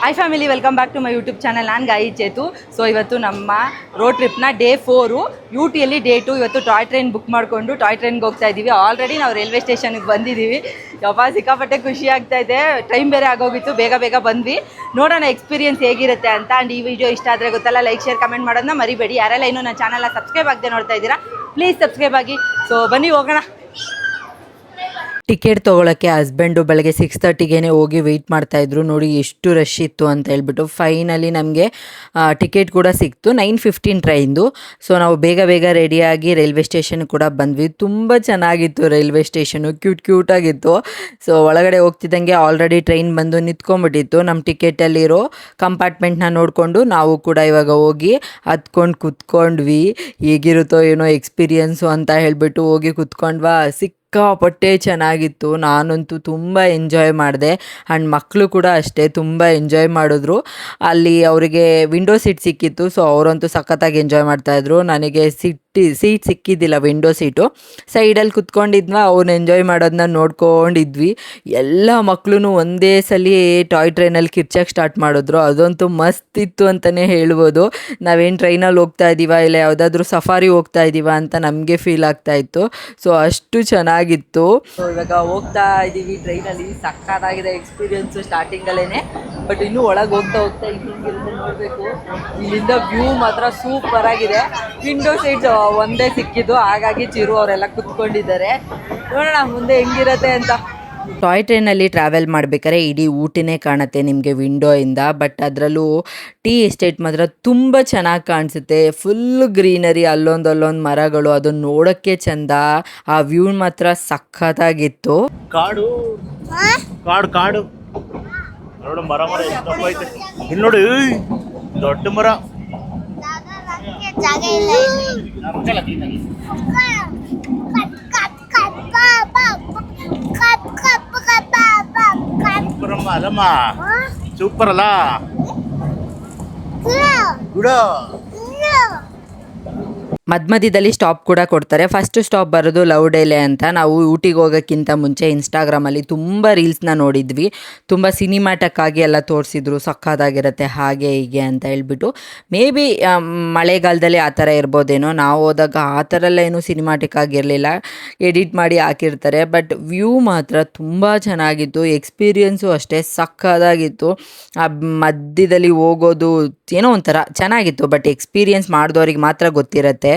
Hi family, welcome back to my YouTube channel. ನಾನು Gayi Chetu. So ಇವತ್ತು ನಮ್ಮ ರೋಡ್ ಟ್ರಿಪ್ನ ಡೇ 4, ಯು ಟಿಯಲ್ಲಿ ಡೇ 2. ಇವತ್ತು ಟಾಯ್ ಟ್ರೈನ್ ಬುಕ್ ಮಾಡಿಕೊಂಡು ಟಾಯ್ ಟ್ರೈನ್ಗೆ ಹೋಗ್ತಾ ಇದ್ದೀವಿ. ಆಲ್ರೆಡಿ ನಾವು ರೈಲ್ವೆ ಸ್ಟೇಷನ್ಗೆ ಬಂದಿದ್ದೀವಿ. ಸಿಕ್ಕಾಪಟ್ಟೆ ಖುಷಿ ಆಗ್ತಾ ಇದೆ. ಟೈಮ್ ಬೇರೆ ಆಗೋಗಿತ್ತು, ಬೇಗ ಬಂದ್ವಿ. ನೋಡೋಣ ಎಕ್ಸ್ಪೀರಿಯನ್ಸ್ ಹೇಗಿರುತ್ತೆ ಅಂತ. ಆ್ಯಂಡ್ ಈ ವಿಡಿಯೋ ಇಷ್ಟ ಆದರೆ ಗೊತ್ತಲ್ಲ, ಲೈಕ್ ಶೇರ್ ಕಮೆಂಟ್ ಮಾಡೋದನ್ನ ಮರಿಬೇಡಿ. ಯಾರೆಲ್ಲ ಇನ್ನೂ ನನ್ನ ಚಾನಲ್ನ ಸಬ್ಸ್ಕ್ರೈಬ್ ಆಗದೆ ನೋಡ್ತಾ ಇದ್ದೀರಾ, ಪ್ಲೀಸ್ ಸಬ್ಸ್ಕ್ರೈಬ್ ಆಗಿ. ಸೊ ಬನ್ನಿ ಹೋಗೋಣ. ಟಿಕೆಟ್ ತೊಗೊಳಕ್ಕೆ ಹಸ್ಬೆಂಡು ಬೆಳಗ್ಗೆ 6:30ಗೆ ಹೋಗಿ ವೆಯ್ಟ್ ಮಾಡ್ತಾಯಿದ್ರು. ನೋಡಿ ಎಷ್ಟು ರಶ್ ಇತ್ತು ಅಂತ ಹೇಳ್ಬಿಟ್ಟು. ಫೈನಲಿ ನಮಗೆ ಟಿಕೆಟ್ ಕೂಡ ಸಿಕ್ತು. 9:15 ಟ್ರೈನ್ದು. ಸೊ ನಾವು ಬೇಗ ರೆಡಿಯಾಗಿ ರೈಲ್ವೆ ಸ್ಟೇಷನ್ ಕೂಡ ಬಂದ್ವಿ. ತುಂಬ ಚೆನ್ನಾಗಿತ್ತು ರೈಲ್ವೆ ಸ್ಟೇಷನು, ಕ್ಯೂಟಾಗಿತ್ತು. ಸೊ ಒಳಗಡೆ ಹೋಗ್ತಿದ್ದಂಗೆ ಆಲ್ರೆಡಿ ಟ್ರೈನ್ ಬಂದು ನಿಂತ್ಕೊಂಡ್ಬಿಟ್ಟಿತ್ತು. ನಮ್ಮ ಟಿಕೆಟಲ್ಲಿರೋ ಕಂಪಾರ್ಟ್ಮೆಂಟ್ನ ನೋಡಿಕೊಂಡು ನಾವು ಕೂಡ ಇವಾಗ ಹೋಗಿ ಹತ್ಕೊಂಡು ಕೂತ್ಕೊಂಡ್ವಿ. ಹೇಗಿರುತ್ತೋ ಏನೋ ಎಕ್ಸ್ಪೀರಿಯನ್ಸು ಅಂತ ಹೇಳ್ಬಿಟ್ಟು ಹೋಗಿ ಕೂತ್ಕೊಂಡ್ವಾ. ಸಿಕ್ಕಾಪಟ್ಟೆ ಚೆನ್ನಾಗಿತ್ತು. ನಾನಂತೂ ತುಂಬ ಎಂಜಾಯ್ ಮಾಡಿದೆ. ಆ್ಯಂಡ್ ಮಕ್ಕಳು ಕೂಡ ಅಷ್ಟೇ ತುಂಬ ಎಂಜಾಯ್ ಮಾಡಿದ್ರು. ಅಲ್ಲಿ ಅವರಿಗೆ ವಿಂಡೋ ಸೀಟ್ ಸಿಕ್ಕಿತ್ತು. ಸೊ ಅವರಂತೂ ಸಖತ್ತಾಗಿ ಎಂಜಾಯ್ ಮಾಡ್ತಾಯಿದ್ರು. ನನಗೆ ಸೀಟ್ ಸಿಕ್ಕಿದ್ದಿಲ್ಲ, ವಿಂಡೋ ಸೀಟು. ಸೈಡಲ್ಲಿ ಕುತ್ಕೊಂಡಿದ್ವ, ಅವ್ನು ಎಂಜಾಯ್ ಮಾಡೋದನ್ನ ನೋಡ್ಕೊಂಡಿದ್ವಿ. ಎಲ್ಲ ಮಕ್ಕಳು ಒಂದೇ ಸಲ ಟಾಯ್ ಟ್ರೈನಲ್ಲಿ ಕಿರ್ಚಕ್ಕೆ ಸ್ಟಾರ್ಟ್ ಮಾಡಿದ್ರು. ಅದಂತೂ ಮಸ್ತ್ ಇತ್ತು ಅಂತಲೇ ಹೇಳ್ಬೋದು. ನಾವೇನು ಟ್ರೈನಲ್ಲಿ ಹೋಗ್ತಾ ಇದ್ದೀವ ಇಲ್ಲ ಯಾವುದಾದ್ರೂ ಸಫಾರಿ ಹೋಗ್ತಾ ಇದ್ದೀವ ಅಂತ ನಮಗೆ ಫೀಲ್ ಆಗ್ತಾಯಿತ್ತು. ಸೊ ಅಷ್ಟು ಚೆನ್ನಾಗಿತ್ತು. ಸೊ ಇವಾಗ ಹೋಗ್ತಾ ಇದ್ದೀವಿ ಟ್ರೈನಲ್ಲಿ. ಸಕ್ಕತ್ತಾಗಿದೆ ಎಕ್ಸ್ಪೀರಿಯನ್ಸು ಸ್ಟಾರ್ಟಿಂಗಲ್ಲೇ. ಬಟ್ ಇನ್ನೂ ಒಳಗೆ ಹೋಗ್ತಾ ಹಿಂಗಿರುತ್ತೆ ನೋಡಬೇಕು. ಇಲ್ಲಿಂದ ವ್ಯೂ ಮಾತ್ರ ಸೂಪರ್ ಆಗಿದೆ. ವಿಂಡೋ ಸೀಟ್ಸ್ ಒಂದೇ ಸಿಕ್ಕಿದ್ದು, ಹಾಗಾಗಿ ಚಿರು ಅವರೆಲ್ಲ ಕುತ್ಕೊಂಡಿದ್ದಾರೆ. ನೋಡೋಣ ಮುಂದೆ ಹೆಂಗಿರುತ್ತೆ ಅಂತ. ಟಾಯ್ ಟ್ರೈನಲ್ಲಿ ಟ್ರಾವೆಲ್ ಮಾಡಬೇಕಾದ್ರೆ ಇಡೀ ಊಟಿನೇ ಕಾಣುತ್ತೆ ನಿಮಗೆ ವಿಂಡೋಯಿಂದ. ಬಟ್ ಅದರಲ್ಲೂ ಟೀ ಎಸ್ಟೇಟ್ ಮಾತ್ರ ತುಂಬ ಚೆನ್ನಾಗಿ ಕಾಣಿಸುತ್ತೆ. ಫುಲ್ ಗ್ರೀನರಿ, ಅಲ್ಲೊಂದು ಮರಗಳು, ಅದನ್ನು ನೋಡೋಕ್ಕೆ ಚೆಂದ. ಆ ವ್ಯೂ ಮಾತ್ರ ಸಖತ್ತಾಗಿತ್ತು. ಕಾಡು ಕಾಡು ಕಾಡು ನೋಡು, ಮರ ಐತೆ ಇಲ್ಲಿ ನೋಡಿ, ದೊಡ್ಡ ಮರ. ಅಲ್ಲಮ್ಮ ಸೂಪರ್ ಅಲ್ಲ ಗುಡ. ಮಧ್ಯದಲ್ಲಿ ಸ್ಟಾಪ್ ಕೂಡ ಕೊಡ್ತಾರೆ. ಫಸ್ಟ್ ಸ್ಟಾಪ್ ಬರೋದು ಲೌಡೇಲೆ ಅಂತ. ನಾವು ಊಟಿಗೆ ಹೋಗೋಕ್ಕಿಂತ ಮುಂಚೆ ಇನ್ಸ್ಟಾಗ್ರಾಮಲ್ಲಿ ತುಂಬ ರೀಲ್ಸ್ನ ನೋಡಿದ್ವಿ. ತುಂಬ ಸಿನಿಮ್ಯಾಟಿಕ್ ಆಗಿ ಎಲ್ಲ ತೋರಿಸಿದ್ರು, ಸಕ್ಕತ್ತಾಗಿರುತ್ತೆ ಹಾಗೆ ಹೀಗೆ ಅಂತ ಹೇಳ್ಬಿಟ್ಟು. ಮೇ ಬಿ ಮಳೆಗಾಲದಲ್ಲಿ ಆ ಥರ ಇರ್ಬೋದೇನೋ. ನಾವು ಹೋದಾಗ ಆ ಥರ ಎಲ್ಲ ಏನೂ ಸಿನಿಮ್ಯಾಟಿಕ್ ಆಗಿರಲಿಲ್ಲ, ಎಡಿಟ್ ಮಾಡಿ ಹಾಕಿರ್ತಾರೆ. ಬಟ್ ವ್ಯೂ ಮಾತ್ರ ತುಂಬ ಚೆನ್ನಾಗಿತ್ತು. ಎಕ್ಸ್ಪೀರಿಯನ್ಸು ಅಷ್ಟೇ ಸಕ್ಕತ್ತಾಗಿತ್ತು. ಆ ಮಧ್ಯದಲ್ಲಿ ಹೋಗೋದು ಏನೋ ಒಂಥರ ಚೆನ್ನಾಗಿತ್ತು. ಬಟ್ ಎಕ್ಸ್ಪೀರಿಯನ್ಸ್ ಮಾಡಿದವ್ರಿಗೆ ಮಾತ್ರ ಗೊತ್ತಿರುತ್ತೆ.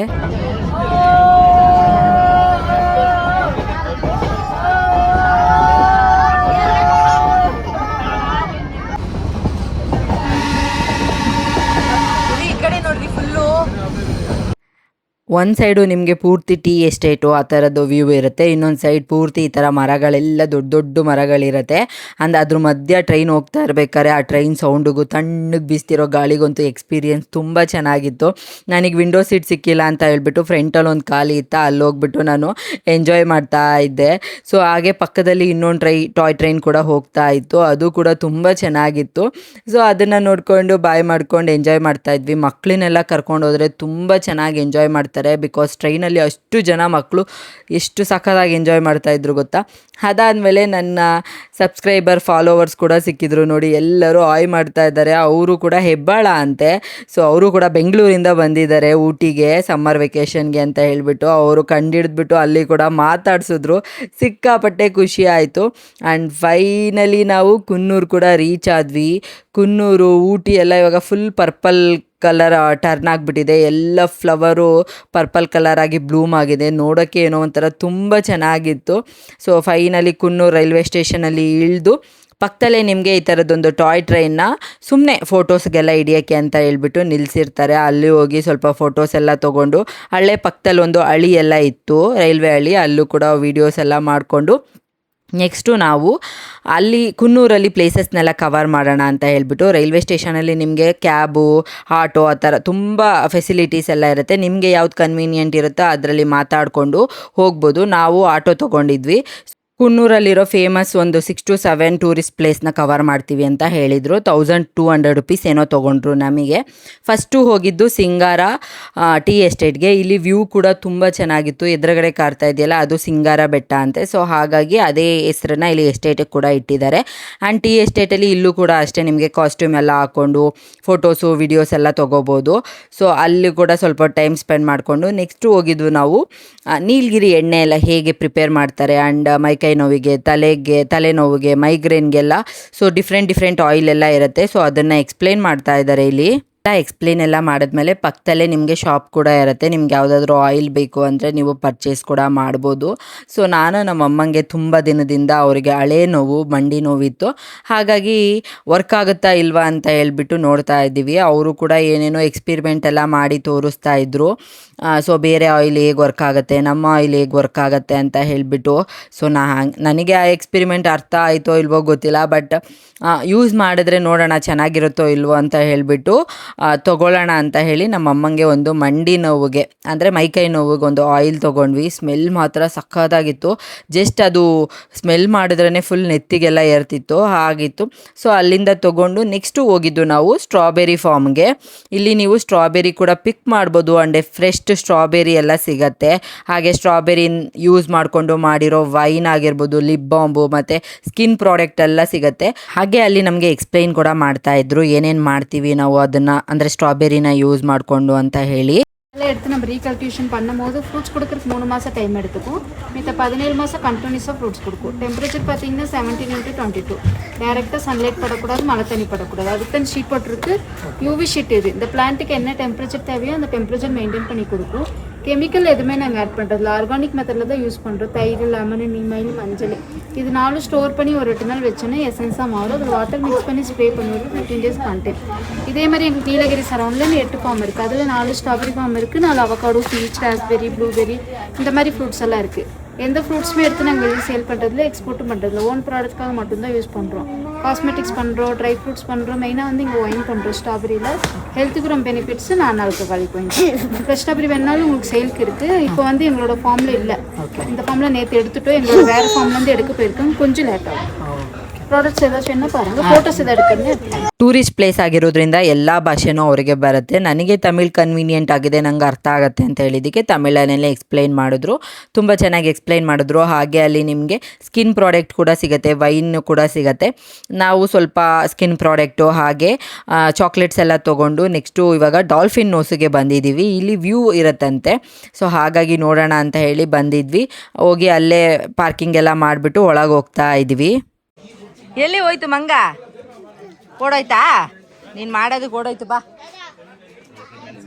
ಒಂದು ಸೈಡು ನಿಮಗೆ ಪೂರ್ತಿ ಟೀ ಎಸ್ಟೇಟು ಆ ಥರದ್ದು ವ್ಯೂ ಇರುತ್ತೆ. ಇನ್ನೊಂದು ಸೈಡ್ ಪೂರ್ತಿ ಈ ಥರ ಮರಗಳೆಲ್ಲ ದೊಡ್ಡ ಮರಗಳಿರುತ್ತೆ. ಅಂದರೆ ಅದ್ರ ಮಧ್ಯ ಟ್ರೈನ್ ಹೋಗ್ತಾ ಇರ್ಬೇಕಾದ್ರೆ ಆ ಟ್ರೈನ್ ಸೌಂಡಿಗೂ ತಣ್ಣಗೆ ಬೀಸ್ತಿರೋ ಗಾಳಿಗಂತೂ ಎಕ್ಸ್ಪೀರಿಯನ್ಸ್ ತುಂಬ ಚೆನ್ನಾಗಿತ್ತು. ನನಗೆ ವಿಂಡೋ ಸೀಟ್ ಸಿಕ್ಕಿಲ್ಲ ಅಂತ ಹೇಳ್ಬಿಟ್ಟು ಫ್ರಂಟಲ್ಲಿ ಒಂದು ಖಾಲಿ ಇತ್ತು, ಅಲ್ಲಿ ಹೋಗ್ಬಿಟ್ಟು ನಾನು ಎಂಜಾಯ್ ಮಾಡ್ತಾ ಇದ್ದೆ. ಸೊ ಹಾಗೆ ಪಕ್ಕದಲ್ಲಿ ಇನ್ನೊಂದು ಟಾಯ್ ಟ್ರೈನ್ ಕೂಡ ಹೋಗ್ತಾ ಇತ್ತು, ಅದು ಕೂಡ ತುಂಬ ಚೆನ್ನಾಗಿತ್ತು. ಸೊ ಅದನ್ನು ನೋಡಿಕೊಂಡು ಬಾಯ್ ಮಾಡ್ಕೊಂಡು ಎಂಜಾಯ್ ಮಾಡ್ತಾಯಿದ್ವಿ. ಮಕ್ಕಳನ್ನೆಲ್ಲ ಕರ್ಕೊಂಡು ಹೋದರೆ ತುಂಬ ಚೆನ್ನಾಗಿ ಎಂಜಾಯ್ ಮಾಡ್ತಾರೆ. ಬಿಕಾಸ್ ಟ್ರೈನಲ್ಲಿ ಅಷ್ಟು ಜನ ಮಕ್ಕಳು ಎಷ್ಟು ಸಖತ್ತಾಗಿ ಎಂಜಾಯ್ ಮಾಡ್ತಾಯಿದ್ರು ಗೊತ್ತಾ. ಅದಾದಮೇಲೆ ನನ್ನ ಸಬ್ಸ್ಕ್ರೈಬರ್ ಫಾಲೋವರ್ಸ್ ಕೂಡ ಸಿಕ್ಕಿದ್ರು. ನೋಡಿ ಎಲ್ಲರೂ ಆಯ್ ಮಾಡ್ತಾ ಇದ್ದಾರೆ. ಅವರು ಕೂಡ ಹೆಬ್ಬಾಳ ಅಂತೆ. ಸೊ ಅವರು ಕೂಡ ಬೆಂಗಳೂರಿಂದ ಬಂದಿದ್ದಾರೆ ಊಟಿಗೆ ಸಮ್ಮರ್ ವೆಕೇಷನ್ಗೆ ಅಂತ ಹೇಳ್ಬಿಟ್ಟು. ಅವರು ಕಂಡಿಡಿದ್ಬಿಟ್ಟು ಅಲ್ಲಿ ಕೂಡ ಮಾತಾಡ್ಸಿದ್ರು. ಸಿಕ್ಕಾಪಟ್ಟೆ ಖುಷಿ ಆಯಿತು. ಆ್ಯಂಡ್ ಫೈನಲಿ ನಾವು ಕುನ್ನೂರು ಕೂಡ ರೀಚ್ ಆದ್ವಿ. ಕುನ್ನೂರು, ಊಟಿ ಎಲ್ಲ ಇವಾಗ ಫುಲ್ ಪರ್ಪಲ್ ಕಲರ್ ಟರ್ನ್ ಆಗಿಬಿಟ್ಟಿದೆ. ಎಲ್ಲ ಫ್ಲವರು ಪರ್ಪಲ್ ಕಲರ್ ಆಗಿ ಬ್ಲೂಮ್ ಆಗಿದೆ. ನೋಡೋಕ್ಕೆ ಏನೋ ಒಂಥರ ತುಂಬ ಚೆನ್ನಾಗಿತ್ತು. ಸೊ ಫೈನಲಿ ಕುನ್ನೂರು ರೈಲ್ವೆ ಸ್ಟೇಷನಲ್ಲಿ ಇಳಿದು ಪಕ್ಕದಲ್ಲೇ ನಿಮಗೆ ಈ ಥರದ್ದೊಂದು ಟಾಯ್ ಟ್ರೈನ್ನ ಸುಮ್ಮನೆ ಫೋಟೋಸ್ಗೆಲ್ಲ ಹಿಡಿಯೋಕ್ಕೆ ಅಂತ ಹೇಳ್ಬಿಟ್ಟು ನಿಲ್ಲಿಸಿರ್ತಾರೆ. ಅಲ್ಲಿ ಹೋಗಿ ಸ್ವಲ್ಪ ಫೋಟೋಸ್ ಎಲ್ಲ ತೊಗೊಂಡು, ಹಳ್ಳೆ ಪಕ್ಕದಲ್ಲಿ ಒಂದು ಹಳಿ ಎಲ್ಲ ಇತ್ತು, ರೈಲ್ವೆ ಹಳಿ, ಅಲ್ಲೂ ಕೂಡ ವೀಡಿಯೋಸ್ ಎಲ್ಲ ಮಾಡಿಕೊಂಡು ನೆಕ್ಸ್ಟು ನಾವು ಅಲ್ಲಿ ಕುನ್ನೂರಲ್ಲಿ ಪ್ಲೇಸಸ್ನೆಲ್ಲ ಕವರ್ ಮಾಡೋಣ ಅಂತ ಹೇಳ್ಬಿಟ್ಟು. ರೈಲ್ವೆ ಸ್ಟೇಷನಲ್ಲಿ ನಿಮಗೆ ಕ್ಯಾಬು, ಆಟೋ ಆ ಥರ ತುಂಬ ಫೆಸಿಲಿಟೀಸ್ ಎಲ್ಲ ಇರುತ್ತೆ. ನಿಮಗೆ ಯಾವ್ದು ಕನ್ವೀನಿಯೆಂಟ್ ಇರುತ್ತೋ ಅದರಲ್ಲಿ ಮಾತಾಡಿಕೊಂಡು ಹೋಗ್ಬೋದು. ನಾವು ಆಟೋ ತೊಗೊಂಡಿದ್ವಿ. ಕುನ್ನೂರಲ್ಲಿರೋ ಫೇಮಸ್ ಒಂದು 6 to 7 ಟೂರಿಸ್ಟ್ ಪ್ಲೇಸ್ನ ಕವರ್ ಮಾಡ್ತೀವಿ ಅಂತ ಹೇಳಿದರು. 1200 ರುಪೀಸ್ ಏನೋ ತೊಗೊಂಡ್ರು ನಮಗೆ. ಫಸ್ಟು ಹೋಗಿದ್ದು ಸಿಂಗಾರ ಟೀ ಎಸ್ಟೇಟ್ಗೆ. ಇಲ್ಲಿ ವ್ಯೂ ಕೂಡ ತುಂಬ ಚೆನ್ನಾಗಿತ್ತು. ಎದುರುಗಡೆ ಕಾಡ್ತಾ ಇದೆಯಲ್ಲ ಅದು ಸಿಂಗಾರ ಬೆಟ್ಟ ಅಂತೆ. ಸೊ ಹಾಗಾಗಿ ಅದೇ ಹೆಸರನ್ನ ಇಲ್ಲಿ ಎಸ್ಟೇಟಿಗೆ ಕೂಡ ಇಟ್ಟಿದ್ದಾರೆ. ಆ್ಯಂಡ್ ಟೀ ಎಸ್ಟೇಟಲ್ಲಿ ಇಲ್ಲೂ ಕೂಡ ಅಷ್ಟೇ ನಿಮಗೆ ಕಾಸ್ಟ್ಯೂಮ್ ಎಲ್ಲ ಹಾಕ್ಕೊಂಡು ಫೋಟೋಸು ವಿಡಿಯೋಸ್ ಎಲ್ಲ ತೊಗೋಬೋದು. ಸೊ ಅಲ್ಲಿ ಕೂಡ ಸ್ವಲ್ಪ ಟೈಮ್ ಸ್ಪೆಂಡ್ ಮಾಡಿಕೊಂಡು ನೆಕ್ಸ್ಟು ಹೋಗಿದ್ವು ನಾವು ನೀಲಗಿರಿ ಎಣ್ಣೆ ಎಲ್ಲ ಹೇಗೆ ಪ್ರಿಪೇರ್ ಮಾಡ್ತಾರೆ ಆ್ಯಂಡ್ ಮೈಕೈ ನೋವಿಗೆ, ತಲೆನೋವಿಗೆ, ಮೈಗ್ರೇನ್ಗೆಲ್ಲ ಸೊ ಡಿಫ್ರೆಂಟ್ ಆಯಿಲ್ ಎಲ್ಲ ಇರುತ್ತೆ. ಸೊ ಅದನ್ನು ಎಕ್ಸ್ಪ್ಲೇನ್ ಮಾಡ್ತಾ ಇದ್ದಾರೆ ಇಲ್ಲಿ. ಎಕ್ಸ್ಪ್ಲೇನ್ ಎಲ್ಲ ಮಾಡಿದ್ಮೇಲೆ ಪಕ್ಕದಲ್ಲೇ ನಿಮಗೆ ಶಾಪ್ ಕೂಡ ಇರುತ್ತೆ. ನಿಮ್ಗೆ ಯಾವುದಾದ್ರೂ ಆಯಿಲ್ ಬೇಕು ಅಂದರೆ ನೀವು ಪರ್ಚೇಸ್ ಕೂಡ ಮಾಡ್ಬೋದು. ಸೊ ನಾನು ನಮ್ಮ ಅಮ್ಮಂಗೆ ತುಂಬ ದಿನದಿಂದ ಅವರಿಗೆ ಹಳೆ ನೋವು, ಮಂಡಿ ನೋವಿತ್ತು. ಹಾಗಾಗಿ ವರ್ಕ್ ಆಗುತ್ತಾ ಇಲ್ವಾ ಅಂತ ಹೇಳ್ಬಿಟ್ಟು ನೋಡ್ತಾ ಇದ್ದೀವಿ. ಅವರು ಕೂಡ ಏನೇನೋ ಎಕ್ಸ್ಪಿರಿಮೆಂಟ್ ಎಲ್ಲ ಮಾಡಿ ತೋರಿಸ್ತಾ ಇದ್ರು. ಸೊ ಬೇರೆ ಆಯಿಲ್ ಹೇಗೆ ವರ್ಕ್ ಆಗುತ್ತೆ, ನಮ್ಮ ಆಯಿಲ್ ಹೇಗೆ ವರ್ಕ್ ಆಗುತ್ತೆ ಅಂತ ಹೇಳಿಬಿಟ್ಟು. ಸೊ ನನಗೆ ಆ ಎಕ್ಸ್ಪಿರಿಮೆಂಟ್ ಅರ್ಥ ಆಯಿತೋ ಇಲ್ವೋ ಗೊತ್ತಿಲ್ಲ, ಬಟ್ ಯೂಸ್ ಮಾಡಿದ್ರೆ ನೋಡೋಣ ಚೆನ್ನಾಗಿರುತ್ತೋ ಇಲ್ವೋ ಅಂತ ಹೇಳಿಬಿಟ್ಟು ತೊಗೊಳ್ಳೋಣ ಅಂತ ಹೇಳಿ ನಮ್ಮ ಅಮ್ಮಂಗೆ ಒಂದು ಮಂಡಿ ನೋವಿಗೆ ಅಂದರೆ ಮೈಕೈ ನೋವಿಗೆ ಒಂದು ಆಯಿಲ್ ತೊಗೊಂಡ್ವಿ. ಸ್ಮೆಲ್ ಮಾತ್ರ ಸಖತ್ತಾಗಿತ್ತು. ಜಸ್ಟ್ ಅದು ಸ್ಮೆಲ್ ಮಾಡಿದ್ರೇ ಫುಲ್ ನೆತ್ತಿಗೆಲ್ಲ ಏರ್ತಿತ್ತು, ಹಾಗಿತ್ತು. ಸೊ ಅಲ್ಲಿಂದ ತೊಗೊಂಡು ನೆಕ್ಸ್ಟು ಹೋಗಿದ್ದು ನಾವು ಸ್ಟ್ರಾಬೆರಿ ಫಾರ್ಮ್ಗೆ. ಇಲ್ಲಿ ನೀವು ಸ್ಟ್ರಾಬೆರಿ ಕೂಡ ಪಿಕ್ ಮಾಡ್ಬೋದು. ಆ್ಯಂಡ್ ಫ್ರೆಶ್ ಸ್ಟ್ರಾಬೆರಿ ಎಲ್ಲ ಸಿಗತ್ತೆ. ಹಾಗೆ ಸ್ಟ್ರಾಬೆರಿ ಯೂಸ್ ಮಾಡಿಕೊಂಡು ಮಾಡಿರೋ ವೈನ್ ಆಗಿರ್ಬೋದು, ಲಿಪ್ ಬಾಂಬು ಮತ್ತು ಸ್ಕಿನ್ ಪ್ರಾಡಕ್ಟ್ ಎಲ್ಲ ಸಿಗುತ್ತೆ. ಹಾಗೆ ಅಲ್ಲಿ ನಮಗೆ ಎಕ್ಸ್ಪ್ಲೈನ್ ಕೂಡ ಮಾಡ್ತಾ ಇದ್ರು ಏನೇನು ಮಾಡ್ತೀವಿ ನಾವು ಅದನ್ನು ಅಂದರೆ ಸ್ಟ್ರಾಬೆರಿನ ಯೂಸ್ ಮಾಡಿಕೊಂಡು ಅಂತ ಹೇಳಿ. எடுத்து நம்ம ரீகல்டிவேஷன் பண்ணும்போது ஃப்ரூட்ஸ் கொடுக்குறதுக்கு 3 மாதம் டைம் எடுத்துக்கும். மித்த 17 மாதம் கண்டினியூஸாக ஃப்ரூட்ஸ் கொடுக்கும். டெம்பரேச்சர் பார்த்தீங்கன்னா 17 into 22. டேரெக்டாக சன்லைட் படக்கூடாது, மழை தண்ணி படக்கூடாது. அதுக்கு தான் ஷீட் போட்டிருக்கு. யூவி ஷீட் இது. இந்த பிளான்ட்டுக்கு என்ன டெம்பரேச்சர் தேவையோ அந்த டெம்பரேச்சர் மெயின்டைன் பண்ணி கொடுக்கும். கெமிக்கல் எதுவுமே நாங்கள் ஆட் பண்ணுறதில்ல. ஆர்கானிக் மெத்தடில் தான் யூஸ் பண்ணுறோம். தயிர், லெமனு, நீமயில், மஞ்சள் இது 4 ஸ்டோர் பண்ணி ஒரு 8 நாள் வச்சோன்னா எசன்ஸாக மாறும். அதில் வாட்டர் மிக்ஸ் பண்ணி ஸ்ப்ரே பண்ணுவது 15 days கண்டென்ட். இதே மாதிரி எங்களுக்கு நீலகிரி சரௌண்டில் 8 ஃபார்ம் இருக்குது. அதில் 4 ஸ்ட்ராபெரி ஃபார்ம் இருக்குது, 4 அவகாடோ, பீச், ராஸ்பெரி, ப்ளூபெரி இந்த மாதிரி ஃப்ரூட்ஸ் எல்லாம் இருக்குது. எந்த ஃப்ரூட்ஸுமே எடுத்து நாங்கள் வெளியே சேல் பண்ணுறதுல, எக்ஸ்போர்ட்டும் பண்ணுறதுல, ஓன் ப்ராடக்ட்காக மட்டும்தான் யூஸ் பண்ணுறோம். காஸ்மெட்டிக்ஸ் பண்ணுறோம், ட்ரை ஃப்ரூட்ஸ் பண்ணுறோம். மெயினாக வந்து இங்கே ஒயின் பண்ணுறோம். ஸ்ட்ராபெரியில் ஹெல்த்துக்கு ரொம்ப பெனிஃபிட்ஸ். 4 நாளுக்கு வேலைக்கு போயிட்டு ஃப்ரெஷ் ஸ்ட்ராபெரி வேணாலும் உங்களுக்கு சேலுக்கு இருக்குது. இப்போ வந்து எங்களோட ஃபார்மில் இல்லை. இந்த ஃபார்மில் நேற்று எடுத்துட்டோம். எங்களோட வேறு ஃபார்ம்லேருந்து எடுக்க போயிருக்கோம். கொஞ்சம் லேட் ஆகும். ಪ್ರಾಡಕ್ಟ್ಸ್ ಏದಾச்சும் என்ன பாருங்க, ಫೋಟೋಸ್ ಎದ எடுக்கிறது. ಟೂರಿಸ್ಟ್ ಪ್ಲೇಸ್ ಆಗಿರೋದ್ರಿಂದ ಎಲ್ಲ ಭಾಷೆನೂ ಅವರಿಗೆ ಬರುತ್ತೆ. ನನಗೆ ತಮಿಳ್ ಕನ್ವೀನಿಯೆಂಟ್ ಆಗಿದೆ, ನಂಗೆ ಅರ್ಥ ಆಗುತ್ತೆ ಅಂತ ಹೇಳಿದ್ದಕ್ಕೆ ತಮಿಳನ್ನೆಲ್ಲ ಎಕ್ಸ್ಪ್ಲೈನ್ ಮಾಡಿದ್ರು. ತುಂಬ ಚೆನ್ನಾಗಿ ಎಕ್ಸ್ಪ್ಲೈನ್ ಮಾಡಿದ್ರು. ಹಾಗೆ ಅಲ್ಲಿ ನಿಮಗೆ ಸ್ಕಿನ್ ಪ್ರಾಡಕ್ಟ್ ಕೂಡ ಸಿಗುತ್ತೆ, ವೈನ್ ಕೂಡ ಸಿಗುತ್ತೆ. ನಾವು ಸ್ವಲ್ಪ ಸ್ಕಿನ್ ಪ್ರಾಡಕ್ಟು ಹಾಗೆ ಚಾಕ್ಲೇಟ್ಸ್ ಎಲ್ಲ ತೊಗೊಂಡು ನೆಕ್ಸ್ಟು ಇವಾಗ ಡಾಲ್ಫಿನ್ ನೋಸಿಗೆ ಬಂದಿದ್ದೀವಿ. ಇಲ್ಲಿ ವ್ಯೂ ಇರುತ್ತಂತೆ. ಸೊ ಹಾಗಾಗಿ ನೋಡೋಣ ಅಂತ ಹೇಳಿ ಬಂದಿದ್ವಿ. ಹೋಗಿ ಅಲ್ಲೇ ಪಾರ್ಕಿಂಗ್ ಎಲ್ಲ ಮಾಡಿಬಿಟ್ಟು ಒಳಗೆ ಹೋಗ್ತಾ ಇದ್ವಿ. ಎಲ್ಲಿ ಹೋಯ್ತು ಮಂಗ? ಕೊಡೋಯ್ತಾ? ನೀನು ಮಾಡೋದು ಕೊಡೋಯ್ತು. ಬಾ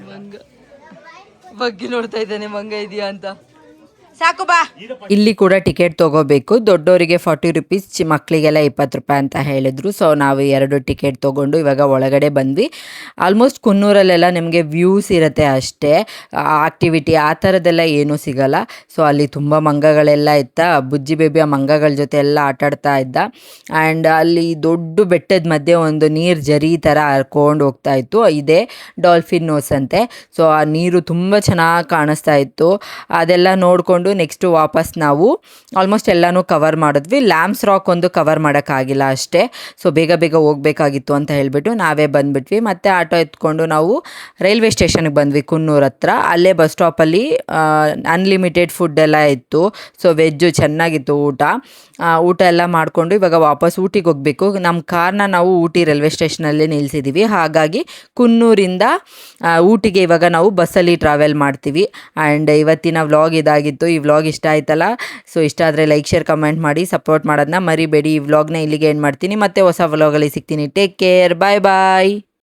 ಮಂಗ ಬಗ್ಗೆ ನೋಡ್ತಾ ಇದ್ದಾನೆ, ಮಂಗ ಇದೆಯಾ ಅಂತ. ಸಾಕು ಬಾ. ಇಲ್ಲಿ ಕೂಡ ಟಿಕೆಟ್ ತೊಗೋಬೇಕು. ದೊಡ್ಡವರಿಗೆ 40 ರುಪೀಸ್, ಮಕ್ಕಳಿಗೆಲ್ಲ 20 ರೂಪಾಯಿ ಅಂತ ಹೇಳಿದ್ರು. ಸೊ ನಾವು 2 ಟಿಕೆಟ್ ತೊಗೊಂಡು ಇವಾಗ ಒಳಗಡೆ ಬಂದ್ವಿ. ಆಲ್ಮೋಸ್ಟ್ ಕುನ್ನೂರಲ್ಲೆಲ್ಲ ನಿಮಗೆ ವ್ಯೂಸ್ ಇರುತ್ತೆ ಅಷ್ಟೇ, ಆಕ್ಟಿವಿಟಿ ಆ ಥರದ್ದೆಲ್ಲ ಏನೂ ಸಿಗಲ್ಲ. ಸೊ ಅಲ್ಲಿ ತುಂಬ ಮಂಗಗಳೆಲ್ಲ ಇತ್ತ. ಬುಜ್ಜಿ ಬೇಬಿ ಆ ಮಂಗಗಳ ಜೊತೆ ಎಲ್ಲ ಆಟಾಡ್ತಾ ಇದ್ದ. ಆ್ಯಂಡ್ ಅಲ್ಲಿ ದೊಡ್ಡ ಬೆಟ್ಟದ ಮಧ್ಯೆ ಒಂದು ನೀರು ಜರಿ ಥರ ಹರ್ಕೊಂಡು ಹೋಗ್ತಾ ಇತ್ತು. ಇದೇ ಡಾಲ್ಫಿನ್ ನೋಸ್ ಅಂತೆ. ಸೊ ಆ ನೀರು ತುಂಬ ಚೆನ್ನಾಗಿ ಕಾಣಿಸ್ತಾ ಇತ್ತು. ಅದೆಲ್ಲ ನೋಡಿಕೊಂಡು ನೆಕ್ಸ್ಟು ವಾಪಸ್ ನಾವು ಆಲ್ಮೋಸ್ಟ್ ಎಲ್ಲನೂ ಕವರ್ ಮಾಡಿದ್ವಿ. ಲ್ಯಾಂಬ್ಸ್ ರಾಕ್ ಒಂದು ಕವರ್ ಮಾಡೋಕ್ಕಾಗಿಲ್ಲ ಅಷ್ಟೇ. ಸೊ ಬೇಗ ಹೋಗಬೇಕಾಗಿತ್ತು ಅಂತ ಹೇಳಿಬಿಟ್ಟು ನಾವೇ ಬಂದುಬಿಟ್ವಿ. ಮತ್ತು ಆಟೋ ಎತ್ಕೊಂಡು ನಾವು ರೈಲ್ವೆ ಸ್ಟೇಷನ್ಗೆ ಬಂದ್ವಿ ಕುನ್ನೂರು ಹತ್ರ. ಅಲ್ಲೇ ಬಸ್ ಸ್ಟಾಪಲ್ಲಿ ಅನ್ಲಿಮಿಟೆಡ್ ಫುಡ್ ಎಲ್ಲ ಇತ್ತು. ಸೊ ವೆಜ್ಜು ಚೆನ್ನಾಗಿತ್ತು ಊಟ ಎಲ್ಲ ಮಾಡಿಕೊಂಡು ಇವಾಗ ವಾಪಸ್ ಊಟಿಗೆ ಹೋಗಬೇಕು. ನಮ್ಮ ಕಾರ್ನ ನಾವು ಊಟಿ ರೈಲ್ವೆ ಸ್ಟೇಷನಲ್ಲಿ ನಿಲ್ಲಿಸಿದ್ದೀವಿ. ಹಾಗಾಗಿ ಕುನ್ನೂರಿಂದ ಊಟಿಗೆ ಇವಾಗ ನಾವು ಬಸ್ಸಲ್ಲಿ ಟ್ರಾವೆಲ್ ಮಾಡ್ತೀವಿ. ಆ್ಯಂಡ್ ಇವತ್ತಿನ ವ್ಲಾಗ್ ಇದಾಗಿತ್ತು. ಈ ವ್ಲಾಗ್ ಇಷ್ಟ ಆಯ್ತಲ್ಲ? ಸೊ ಇಷ್ಟ ಆದರೆ ಲೈಕ್, ಶೇರ್, ಕಮೆಂಟ್ ಮಾಡಿ ಸಪೋರ್ಟ್ ಮಾಡೋದನ್ನ ಮರಿಬೇಡಿ. ಈ ವ್ಲಾಗ್ನ ಇಲ್ಲಿಗೆ ಎಂಡ್ ಮಾಡ್ತೀನಿ. ಮತ್ತೆ ಹೊಸ ವ್ಲಾಗಲ್ಲಿ ಸಿಗ್ತೀನಿ. ಟೇಕ್ ಕೇರ್, ಬಾಯ್ ಬಾಯ್.